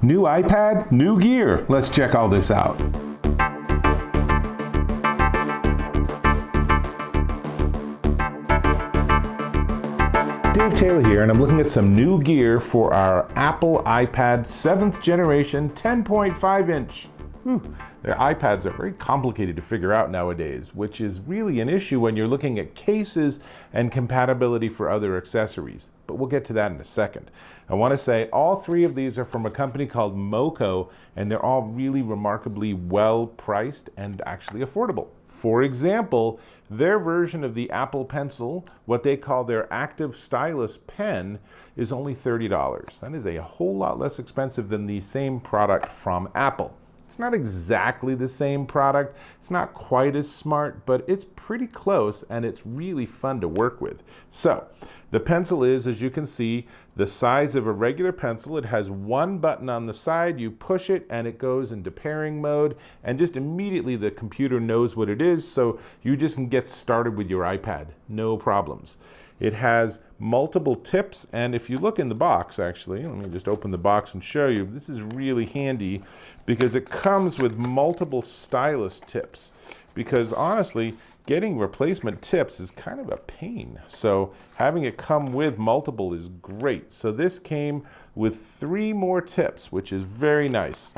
New iPad, new gear. Let's check all this out. Dave Taylor here, and I'm looking at some new gear for our Apple iPad 7th generation 10.5 inch. Their iPads are very complicated to figure out nowadays, which is really an issue when you're looking at cases and compatibility for other accessories. But we'll get to that in a second. I want to say all three of these are from a company called MoKo, and they're all really remarkably well priced and actually affordable. For example, their version of the Apple Pencil, what they call their Active Stylus Pen, is only $30. That is a whole lot less expensive than the same product from Apple. It's not exactly the same product, it's not quite as smart, but it's pretty close and it's really fun to work with. So, the pencil is, as you can see, the size of a regular pencil. It has one button on the side, you push it and it goes into pairing mode, and just immediately the computer knows what it is, so you just can get started with your iPad, no problems. It has multiple tips, and if you look in the box, actually, let me just open the box and show you. This is really handy because it comes with multiple stylus tips. Because honestly, getting replacement tips is kind of a pain. So having it come with multiple is great. So this came with 3 more tips, which is very nice.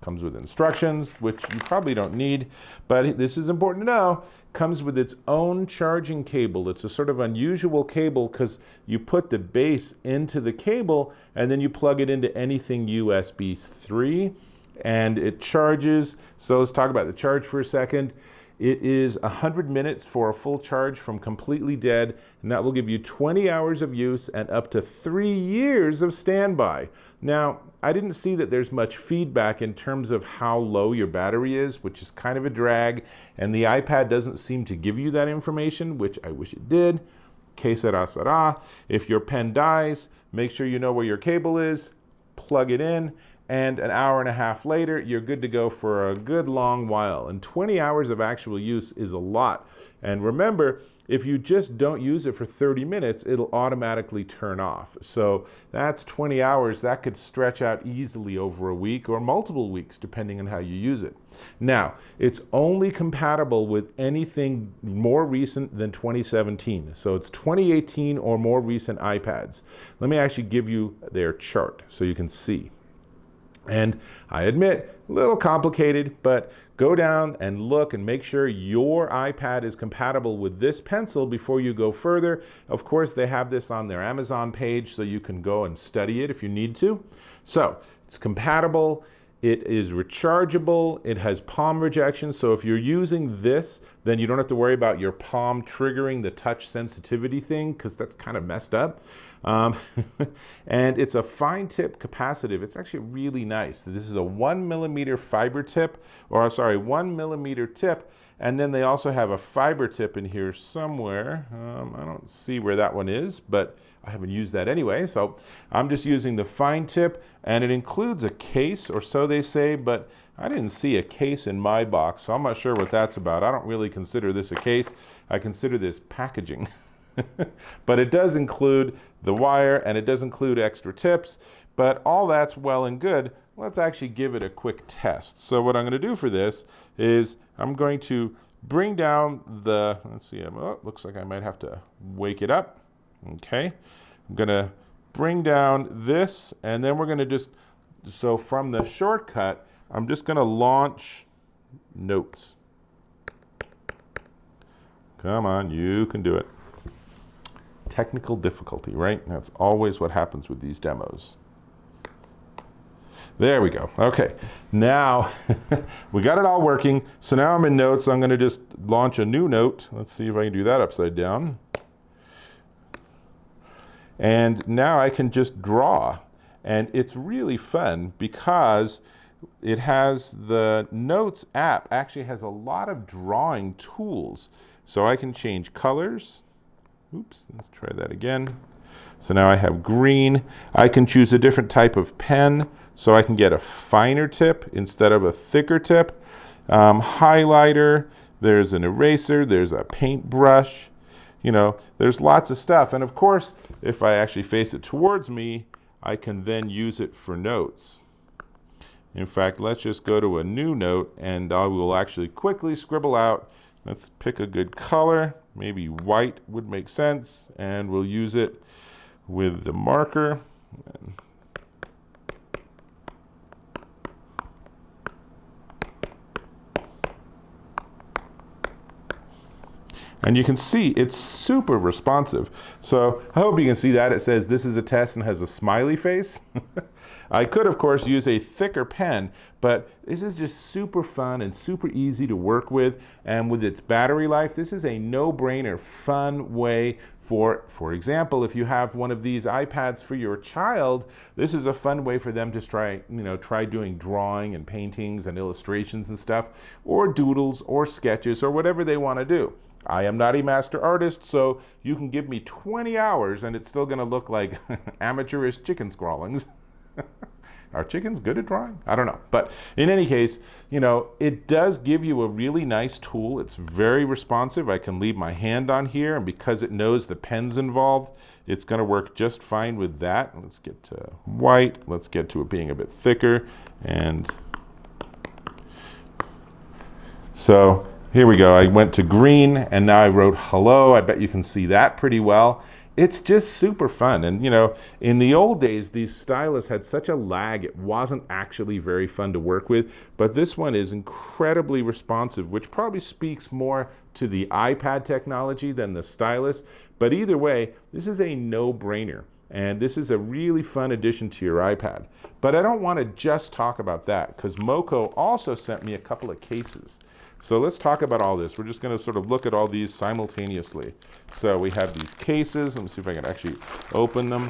Comes with instructions, which you probably don't need, but this is important to know. Comes with its own charging cable. It's a sort of unusual cable because you put the base into the cable and then you plug it into anything USB 3 and it charges. So let's talk about the charge for a second. It is 100 minutes for a full charge from completely dead, and that will give you 20 hours of use and up to 3 years of standby. Now, I didn't see that there's much feedback in terms of how low your battery is, which is kind of a drag, and the iPad doesn't seem to give you that information, which I wish it did. Que sera, sera. If your pen dies, make sure you know where your cable is, plug it in, and an hour and a half later, you're good to go for a good long while. And 20 hours of actual use is a lot. And remember, if you just don't use it for 30 minutes, it'll automatically turn off. So that's 20 hours. That could stretch out easily over a week or multiple weeks, depending on how you use it. Now, it's only compatible with anything more recent than 2017. So it's 2018 or more recent iPads. Let me actually give you their chart so you can see. And I admit, a little complicated, but go down and look and make sure your iPad is compatible with this pencil before you go further. Of course, they have this on their Amazon page, so you can go and study it if you need to. So, it's compatible, it is rechargeable, it has palm rejection, so if you're using this, then you don't have to worry about your palm triggering the touch sensitivity thing, because that's kind of messed up. And it's a fine tip capacitive. It's actually really nice. This is a 1mm fiber tip, or sorry, 1mm tip, and then they also have a fiber tip in here somewhere. I don't see where that one is, but I haven't used that anyway, so I'm just using the fine tip, and it includes a case, or so they say, but I didn't see a case in my box, so I'm not sure what that's about. I don't really consider this a case. I consider this packaging. But it does include the wire, and it does include extra tips, but all that's well and good. Let's actually give it a quick test. So what I'm going to do for this is I'm going to bring down the, let's see, looks like I might have to wake it up. Okay, I'm going to bring down this, and then we're going to just, so from the shortcut, I'm just going to launch Notes. Come on, you can do it. Technical difficulty, right? That's always what happens with these demos. There we go. Okay, now we got it all working. So now I'm in Notes. I'm going to just launch a new note. Let's see if I can do that upside down. And now I can just draw. And it's really fun because it has the Notes app actually has a lot of drawing tools. So I can change colors. Oops, let's try that again. So now I have green. I can choose a different type of pen, so I can get a finer tip instead of a thicker tip. Highlighter, there's an eraser, there's a paintbrush. You know, there's lots of stuff. And of course, if I actually face it towards me, I can then use it for notes. In fact, let's just go to a new note and I will actually quickly scribble out. Let's pick a good color. Maybe white would make sense, and we'll use it with the marker. And you can see it's super responsive. So I hope you can see that. It says this is a test and has a smiley face. I could, of course, use a thicker pen, but this is just super fun and super easy to work with. And with its battery life, this is a no-brainer, fun way for example, if you have one of these iPads for your child, this is a fun way for them to try doing drawing and paintings and illustrations and stuff, or doodles or sketches or whatever they want to do. I am not a master artist, so you can give me 20 hours and it's still going to look like amateurish chicken scrawlings. Are chickens good at drawing? I don't know. But in any case, it does give you a really nice tool. It's very responsive. I can leave my hand on here, and because it knows the pen's involved, it's going to work just fine with that. Let's get to white. Let's get to it being a bit thicker. And so here we go. I went to green, and now I wrote hello. I bet you can see that pretty well. It's just super fun. And in the old days, these stylus had such a lag, it wasn't actually very fun to work with. But this one is incredibly responsive, which probably speaks more to the iPad technology than the stylus. But either way, this is a no-brainer. And this is a really fun addition to your iPad. But I don't want to just talk about that, because MoKo also sent me a couple of cases. So let's talk about all this. We're just going to sort of look at all these simultaneously. So we have these cases. Let me see if I can actually open them.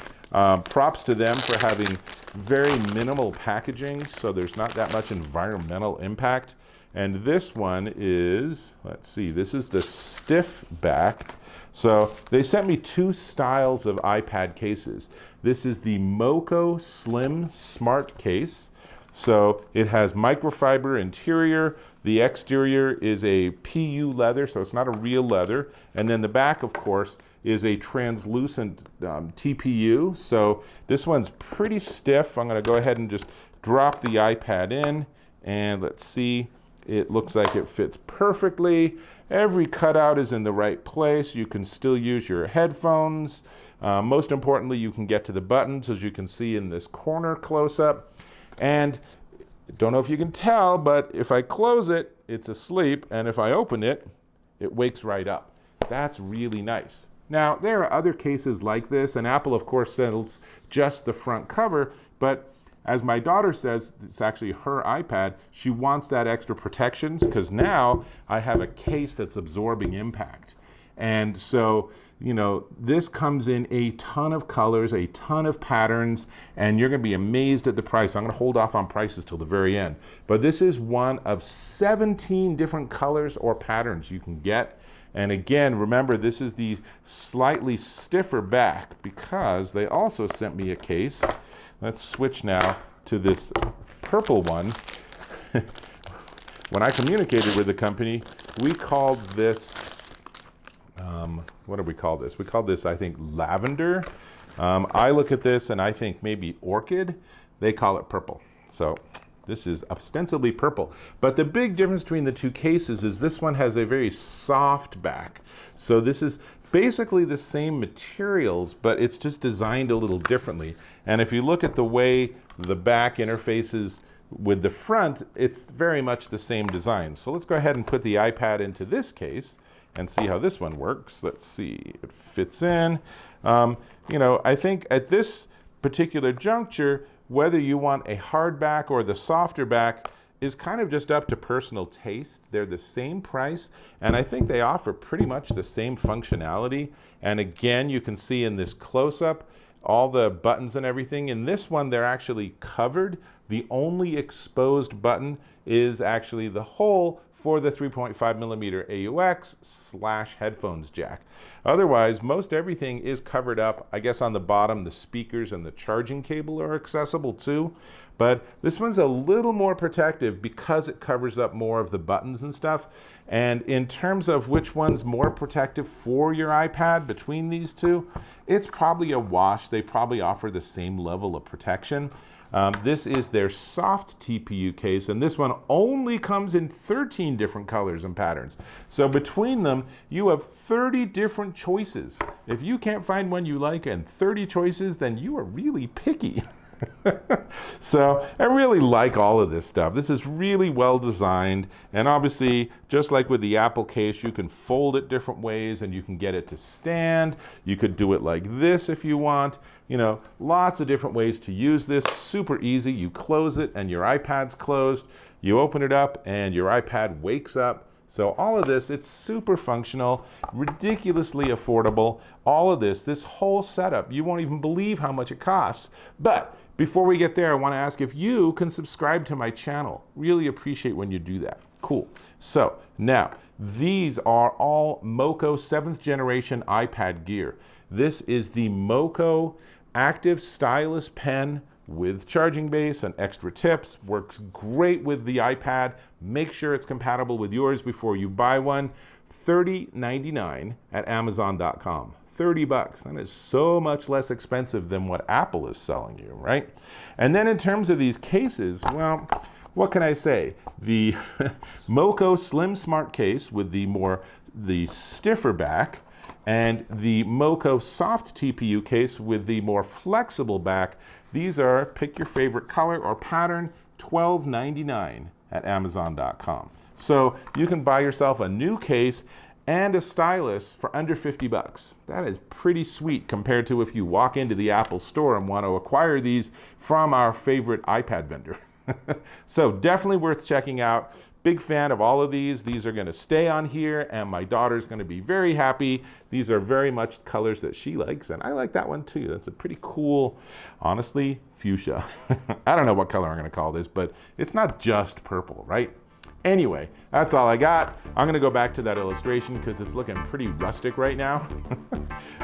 Props to them for having very minimal packaging, so there's not that much environmental impact. And this one is, let's see, this is the stiff back. So they sent me two styles of iPad cases. This is the MoKo Slim Smart Case. So it has microfiber interior. The exterior is a PU leather, so it's not a real leather. And then the back, of course, is a translucent TPU. So this one's pretty stiff. I'm going to go ahead and just drop the iPad in. And let's see. It looks like it fits perfectly. Every cutout is in the right place. You can still use your headphones. Most importantly, you can get to the buttons, as you can see in this corner close-up. And don't know if you can tell, but if I close it, it's asleep, and if I open it, it wakes right up. That's really nice. Now, there are other cases like this, and Apple, of course, sells just the front cover, but as my daughter says, it's actually her iPad, she wants that extra protection, because now I have a case that's absorbing impact. And so, this comes in a ton of colors, a ton of patterns, and you're going to be amazed at the price. I'm going to hold off on prices till the very end. But this is one of 17 different colors or patterns you can get. And again, remember, this is the slightly stiffer back, because they also sent me a case. Let's switch now to this purple one. When I communicated with the company, we called this what do we call this? We call this, I think, lavender. I look at this and I think maybe orchid. They call it purple. So this is ostensibly purple. But the big difference between the two cases is this one has a very soft back. So this is basically the same materials, but it's just designed a little differently. And if you look at the way the back interfaces with the front, it's very much the same design. So let's go ahead and put the iPad into this case and see how this one works. Let's see, it fits in. I think at this particular juncture, whether you want a hard back or the softer back is kind of just up to personal taste. They're the same price, and I think they offer pretty much the same functionality. And again, you can see in this close-up, all the buttons and everything. In this one, they're actually covered. The only exposed button is actually the hole for the 3.5mm AUX/headphones jack. Otherwise, most everything is covered up. I guess on the bottom, the speakers and the charging cable are accessible too. But this one's a little more protective because it covers up more of the buttons and stuff. And in terms of which one's more protective for your iPad between these two, it's probably a wash. They probably offer the same level of protection. This is their soft TPU case, and this one only comes in 13 different colors and patterns. So between them, you have 30 different choices. If you can't find one you like and 30 choices, then you are really picky. So I really like all of this stuff. This is really well designed, and obviously, just like with the Apple case, you can fold it different ways and you can get it to stand. You could do it like this if you want. You know, lots of different ways to use this. Super easy. You close it and your iPad's closed. You open it up and your iPad wakes up. So all of this, it's super functional, ridiculously affordable. All of this whole setup, you won't even believe how much it costs. But before we get there, I want to ask if you can subscribe to my channel. Really appreciate when you do that. Cool. So now, these are all MoKo 7th generation iPad gear. This is the MoKo Active Stylus Pen with charging base and extra tips. Works great with the iPad. Make sure it's compatible with yours before you buy one. $30.99 at Amazon.com. 30 bucks. That is so much less expensive than what Apple is selling you, right? And then in terms of these cases, well, what can I say? The MoKo Slim Smart case with the stiffer back, and the MoKo Soft TPU case with the more flexible back. These are, pick your favorite color or pattern, $12.99 at Amazon.com. So you can buy yourself a new case and a stylus for under 50 bucks. That is pretty sweet compared to if you walk into the Apple store and want to acquire these from our favorite iPad vendor. So definitely worth checking out. Big fan of all of these. These are going to stay on here, and my daughter's going to be very happy. These are very much colors that she likes, and I like that one too. That's a pretty cool, honestly, fuchsia. I don't know what color I'm going to call this, but it's not just purple, right? Anyway, that's all I got. I'm going to go back to that illustration because it's looking pretty rustic right now,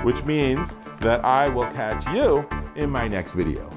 which means that I will catch you in my next video.